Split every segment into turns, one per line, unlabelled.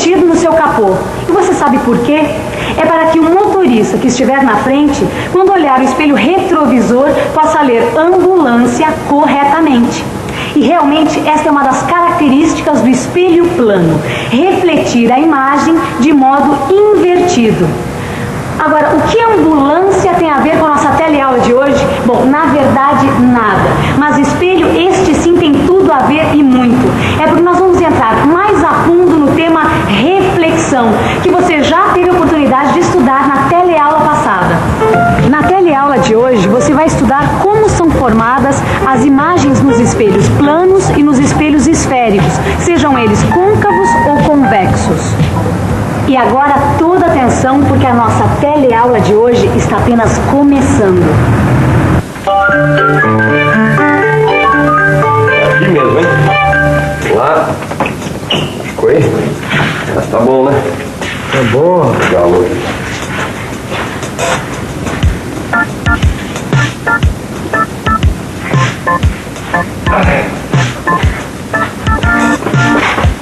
embutido no seu capô. E você sabe por quê? É para que o motorista que estiver na frente, quando olhar o espelho retrovisor, possa ler ambulância corretamente. E realmente esta é uma das características do espelho plano, refletir a imagem de modo invertido. Agora, o que a ambulância tem a ver com a nossa teleaula de hoje? Bom, na verdade, nada. Mas espelho, este sim tem tudo a ver e muito. É porque nós vamos entrar mais a fundo no tema reflexão, que você já teve a oportunidade de estudar na teleaula passada. Na teleaula de hoje, você vai estudar como são formadas as imagens nos espelhos planos e nos espelhos esféricos, sejam eles côncavos ou convexos. E agora toda atenção, porque a nossa teleaula de hoje está apenas começando.
É aqui mesmo, hein? Lá. Ficou aí? Mas tá bom, né?
Tá bom.
Legal hoje.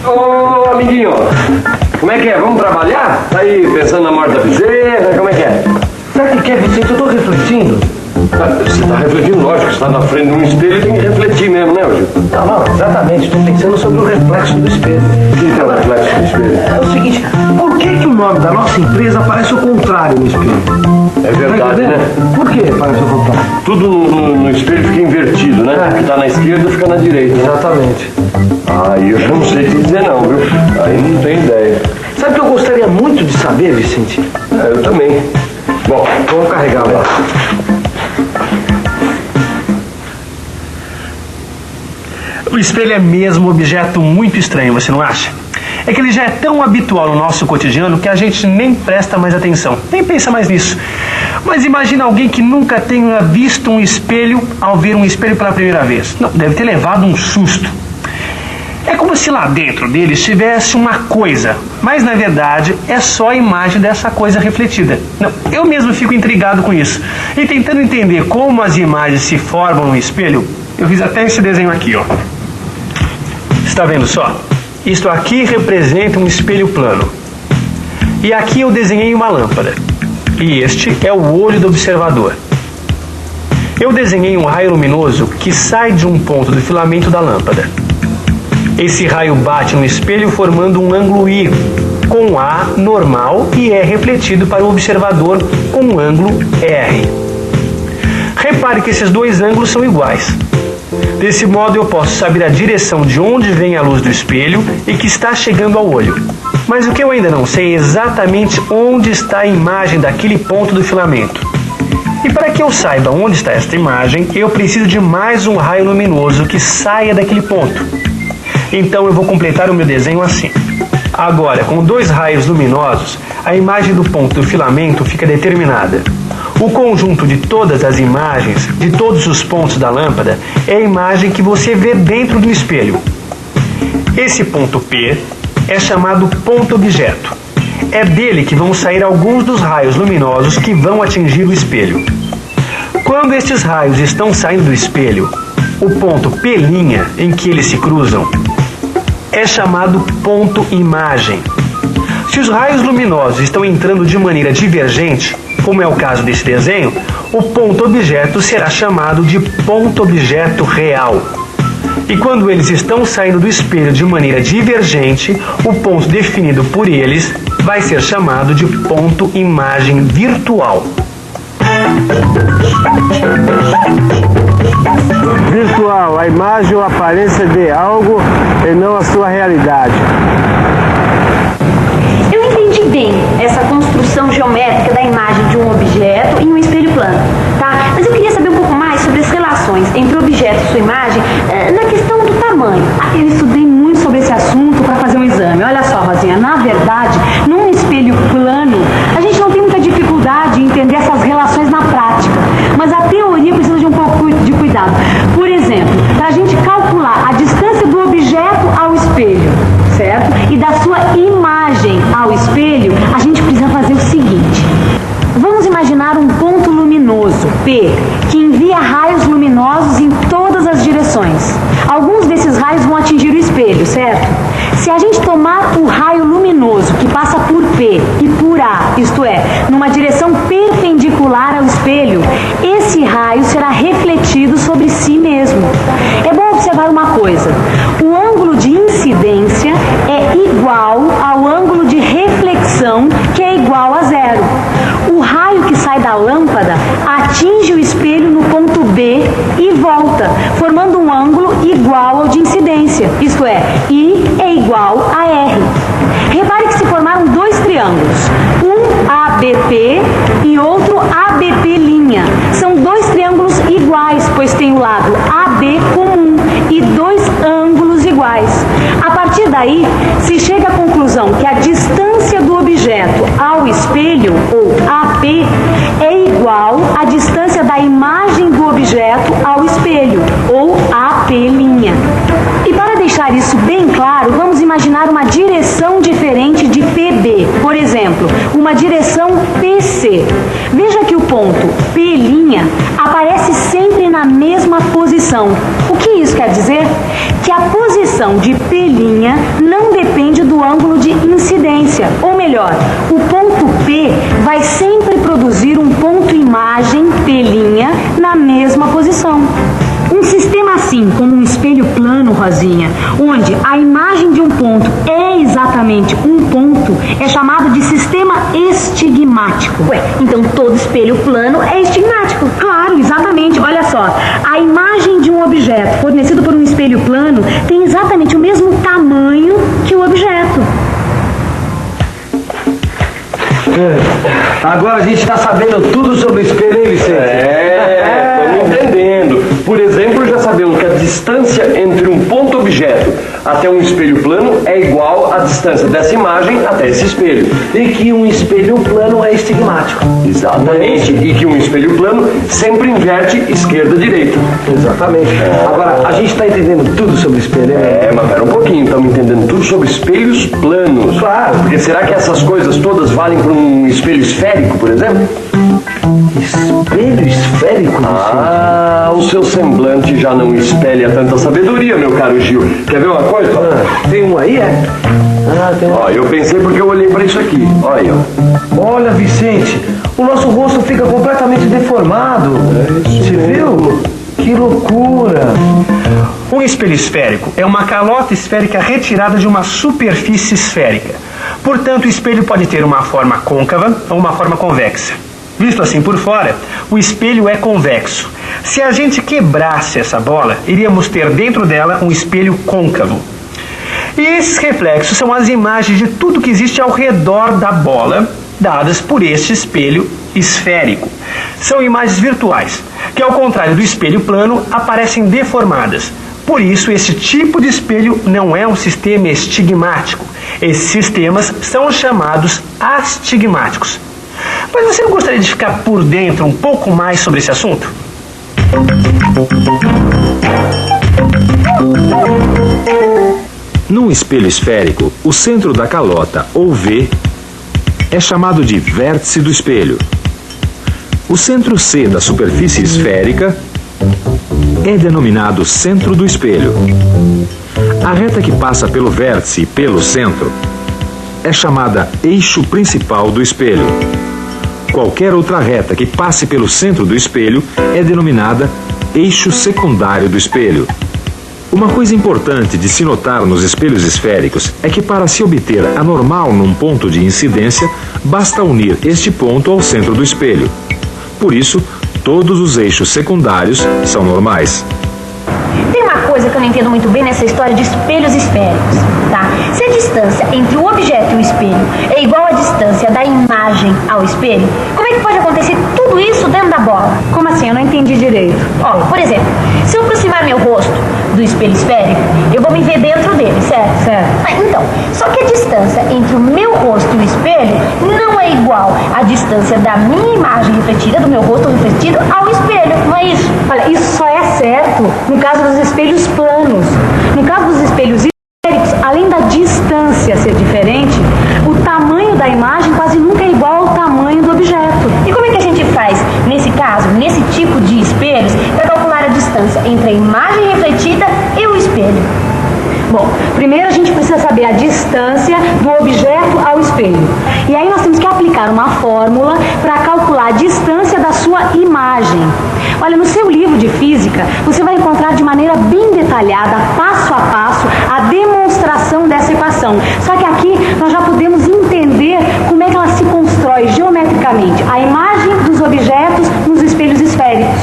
Ô, amiguinho, como é que é? Vamos trabalhar? Tá aí pensando na morte da bezerra? Como é que é?
Sabe o que é, Vicente? Eu tô refletindo.
Você tá refletindo, lógico, você tá na frente de um espelho e tem que refletir mesmo, né, Gil?
Não, exatamente. Estou pensando sobre o reflexo do espelho.
O que é o reflexo do espelho?
É o seguinte, por que o nome da nossa empresa aparece ao contrário no espelho?
É verdade, né?
Por que aparece ao contrário?
Tudo no espelho fica invertido, né? O que tá na esquerda fica na direita.
Exatamente.
Aí eu já não sei te dizer não, viu? Aí não tenho ideia.
Sabe o que eu gostaria muito de saber, Vicente?
Eu também. Bom,
Vamos carregar lá.
O espelho é mesmo um objeto muito estranho, você não acha? É que ele já é tão habitual no nosso cotidiano que a gente nem presta mais atenção, nem pensa mais nisso. Mas imagina alguém que nunca tenha visto um espelho ao ver um espelho pela primeira vez. Não, deve ter levado um susto. É como se lá dentro dele estivesse uma coisa, mas na verdade é só a imagem dessa coisa refletida. Não, eu mesmo fico intrigado com isso. E tentando entender como as imagens se formam no espelho, eu fiz até esse desenho aqui, ó. Está vendo só? Isto aqui representa um espelho plano. E aqui eu desenhei uma lâmpada. E este é o olho do observador. Eu desenhei um raio luminoso que sai de um ponto do filamento da lâmpada. Esse raio bate no espelho formando um ângulo I, com A normal, e é refletido para o observador com um ângulo R. Repare que esses dois ângulos são iguais. Desse modo eu posso saber a direção de onde vem a luz do espelho e que está chegando ao olho. Mas o que eu ainda não sei é exatamente onde está a imagem daquele ponto do filamento. E para que eu saiba onde está esta imagem, eu preciso de mais um raio luminoso que saia daquele ponto. Então eu vou completar o meu desenho assim. Agora, com dois raios luminosos, a imagem do ponto do filamento fica determinada. O conjunto de todas as imagens, de todos os pontos da lâmpada, é a imagem que você vê dentro do espelho. Esse ponto P é chamado ponto objeto. É dele que vão sair alguns dos raios luminosos que vão atingir o espelho. Quando estes raios estão saindo do espelho, o ponto P' em que eles se cruzam é chamado ponto imagem. Se os raios luminosos estão entrando de maneira divergente, como é o caso desse desenho, o ponto objeto será chamado de ponto objeto real. E quando eles estão saindo do espelho de maneira divergente, o ponto definido por eles vai ser chamado de ponto imagem virtual.
Virtual, a imagem ou aparência de algo e não a sua realidade.
Eu entendi bem essa construção geométrica da imagem de um objeto em um espelho plano, tá? Mas eu queria saber um pouco mais sobre as relações entre o objeto e sua imagem na questão do tamanho. Eu estudei muito sobre esse assunto para fazer um exame. Olha só, Rosinha, na verdade, num espelho plano, a gente não tem muita dificuldade em entender essas relações na prática, mas a teoria precisa de um pouco de cuidado. Por exemplo, para a gente calcular a distância do objeto ao espelho, certo? E da sua imagem ao espelho, a gente precisa fazer o seguinte. Vamos imaginar um ponto luminoso, P, que envia raios luminosos em todas as direções. Alguns desses raios vão atingir o espelho, certo? Se a gente tomar o raio luminoso o ângulo de reflexão, que é igual a zero. O raio que sai da lâmpada atinge o espelho no ponto B e volta, formando um ângulo igual ao de incidência, isto é, I é igual a R. Repare que se formaram dois triângulos, um ABP e outro ABP'. São dois triângulos iguais, pois tem o lado AB comum e dois ângulos iguais. A partir daí, se chega à conclusão que a distância do objeto ao espelho, ou AP, é igual à distância da imagem do objeto ao espelho, ou AP'. E para deixar isso bem claro, vamos imaginar uma direção diferente de PB. Por exemplo, uma direção PC. Veja que o ponto P' aparece sempre na mesma posição. O que isso quer dizer? Que a posição de P' não depende do ângulo de incidência. Ou melhor, o ponto P vai sempre produzir um ponto imagem P' na mesma posição. Um sistema assim, como um espelho plano, Rosinha, onde a imagem de um ponto é exatamente um ponto, é chamado de sistema estigmático.
Ué, então todo espelho plano é estigmático?
Claro, exatamente. Olha só, a imagem de um objeto fornecido por um espelho plano tem exatamente o mesmo tamanho que o objeto.
Agora a gente está sabendo tudo sobre o espelho, hein, Vicente?
Estamos entendendo. Por exemplo, já sabemos que a distância entre um ponto objeto até um espelho plano é igual à distância dessa imagem até esse espelho.
E que um espelho plano é estigmático.
Exatamente. E que um espelho plano sempre inverte esquerda-direita.
Exatamente. Agora, a gente está entendendo tudo sobre o espelho, né?
Mas pera um pouquinho, estamos entendendo tudo sobre espelhos planos.
Claro.
Porque será que essas coisas todas valem para um espelho esférico, por exemplo?
Espelho esférico, Vicente?
O seu semblante já não espelha tanta sabedoria, meu caro Gil. Quer ver uma coisa?
Tem um aí, é? Tem um.
Ó, eu pensei porque eu olhei para isso aqui. Olha aí, ó.
Olha, Vicente, o nosso rosto fica completamente deformado. Você viu? Que loucura!
Um espelho esférico é uma calota esférica retirada de uma superfície esférica. Portanto, o espelho pode ter uma forma côncava ou uma forma convexa. Visto assim por fora, o espelho é convexo. Se a gente quebrasse essa bola, iríamos ter dentro dela um espelho côncavo. E esses reflexos são as imagens de tudo que existe ao redor da bola, dadas por este espelho esférico. São imagens virtuais, que ao contrário do espelho plano, aparecem deformadas. Por isso, esse tipo de espelho não é um sistema estigmático. Esses sistemas são chamados astigmáticos. Mas você não gostaria de ficar por dentro um pouco mais sobre esse assunto?
Num espelho esférico, o centro da calota, ou V, é chamado de vértice do espelho. O centro C da superfície esférica é denominado centro do espelho. A reta que passa pelo vértice e pelo centro é chamada eixo principal do espelho. Qualquer outra reta que passe pelo centro do espelho é denominada eixo secundário do espelho. Uma coisa importante de se notar nos espelhos esféricos é que para se obter a normal num ponto de incidência, basta unir este ponto ao centro do espelho. Por isso, todos os eixos secundários são normais.
Tem uma coisa que eu não entendo muito bem nessa história de espelhos esféricos, tá? Se a distância entre o objeto e o espelho é igual à distância da imagem ao espelho, como é que pode acontecer tudo isso dentro da bola?
Como assim? Eu não entendi direito.
Olha, por exemplo, se eu aproximar meu rosto do espelho esférico, eu vou me ver dentro dele, certo?
Certo.
Então, só que a distância entre o meu rosto e o espelho não é igual à distância da minha imagem refletida, do meu rosto refletido, ao espelho, não é isso?
Olha, isso só é certo no caso dos espelhos planos. No caso dos espelhos esféricos, além da distância ser diferente, o tamanho da imagem quase nunca é igual ao tamanho do objeto.
E como é que a gente faz, nesse caso, nesse tipo de espelhos, para calcular a distância entre a imagem refletida e o espelho?
Bom, primeiro a gente precisa saber a distância do objeto ao espelho. E aí nós temos que aplicar uma fórmula para calcular a distância da sua imagem. Olha, no seu livro de física, você vai encontrar de maneira bem detalhada, passo a passo, a demonstração dessa equação. Só que aqui nós já podemos entender como é que ela se constrói geometricamente, a imagem dos objetos nos espelhos esféricos.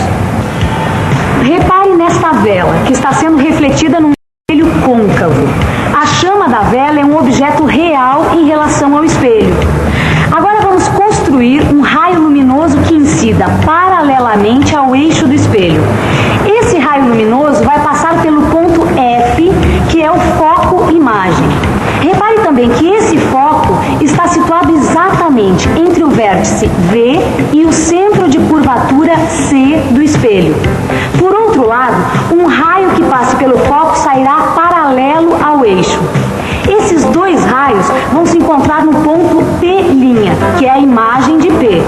Repare nesta vela, que está sendo refletida num espelho côncavo. A chama da vela é um objeto real em relação ao espelho. Agora vamos construir um raio luminoso que incida paralelamente ao eixo do espelho. Esse raio luminoso vai passar pelo ponto F, que é o foco imagem. Repare também que esse foco está situado exatamente entre o vértice V e o centro de curvatura C do espelho. Por outro lado, um raio que passe pelo foco sairá paralelo ao eixo. Esses dois raios vão se encontrar no ponto P', que é a imagem de P.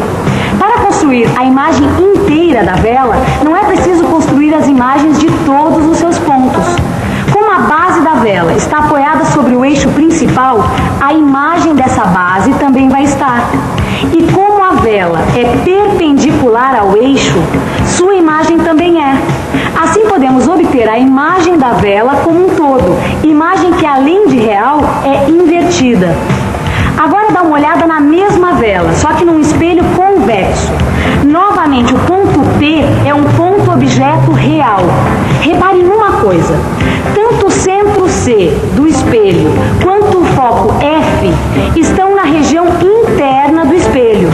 Para construir a imagem inteira da vela, não é preciso construir as imagens de todos os seus pontos. Como a base da vela está apoiada sobre o eixo principal, a imagem dessa base também vai estar. E como a vela é perpendicular ao eixo, sua imagem também é. Assim podemos obter a imagem da vela como um todo, imagem que além de real é invertida. Agora dá uma olhada na mesma vela, só que num espelho convexo. Novamente, o ponto P é um ponto objeto real. Repare em uma coisa, tanto o centro C do espelho quanto o foco F estão na região interna do espelho.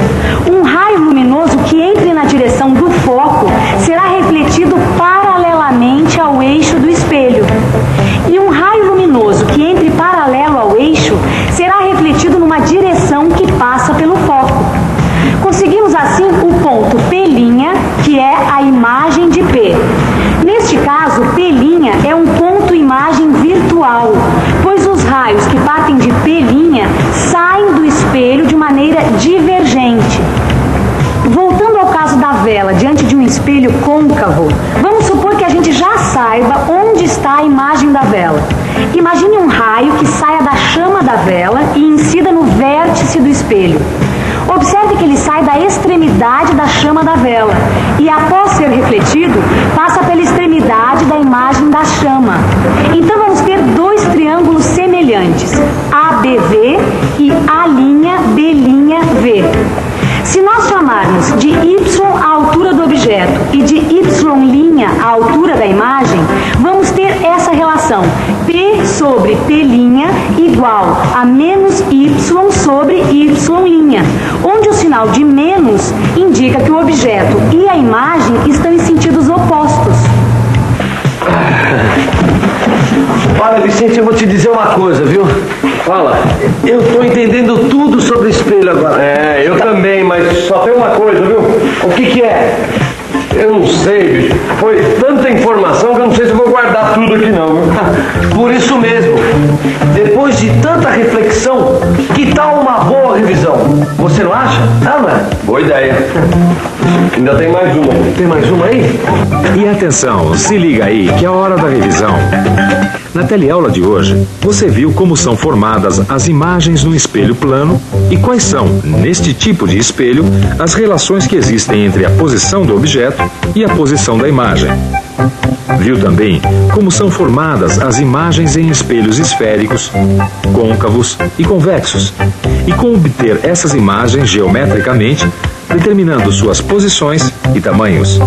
Um raio luminoso que entre na direção do foco será refletido paralelamente ao eixo do espelho. E um raio luminoso que entre paralelo ao eixo será refletido numa direção que passa pelo foco. Conseguimos assim o ponto P', que é a imagem de P. Neste caso, P' é um ponto imagem virtual, pois os raios que partem de P' saem do espelho de maneira divergente. Voltando ao caso da vela diante de um espelho côncavo, vamos supor que a gente já saiba onde está a imagem da vela. Imagine um raio que saia da chama da vela e incida no vértice do espelho. Observe que ele sai da extremidade da chama da vela e, após ser refletido, passa pela extremidade da imagem da chama. Então vamos ter dois triângulos semelhantes, ABV e A'B', Se nós chamarmos de Y a altura do objeto e de Y' a altura da imagem, vamos ter essa relação, P sobre P' igual a menos Y sobre Y', onde o sinal de menos indica que o objeto e a imagem estão em sentidos opostos.
Olha, Vicente, eu vou te dizer uma coisa, viu?
Fala.
Eu tô entendendo tudo sobre espelho agora.
É, eu também, mas só tem uma coisa, viu?
O que é?
Eu não sei, bicho. Foi tanta informação que eu não sei se eu vou guardar tudo aqui não, viu?
Por isso mesmo, depois de tanta reflexão, que tal uma boa revisão? Você não acha? Ah, não é?
Boa ideia. Ainda tem mais uma.
Tem mais uma aí?
E atenção, se liga aí que é a hora da revisão. Na teleaula de hoje, você viu como são formadas as imagens no espelho plano e quais são, neste tipo de espelho, as relações que existem entre a posição do objeto e a posição da imagem. Viu também como são formadas as imagens em espelhos esféricos, côncavos e convexos, e como obter essas imagens geometricamente, determinando suas posições e tamanhos.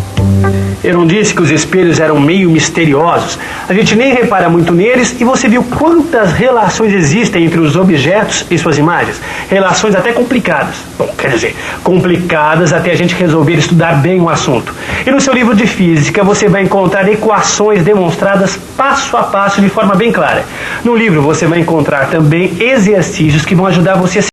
Eu não disse que os espelhos eram meio misteriosos. A gente nem repara muito neles e você viu quantas relações existem entre os objetos e suas imagens. Relações até complicadas. Bom, quer dizer, complicadas até a gente resolver estudar bem o assunto. E no seu livro de física você vai encontrar equações demonstradas passo a passo de forma bem clara. No livro você vai encontrar também exercícios que vão ajudar você a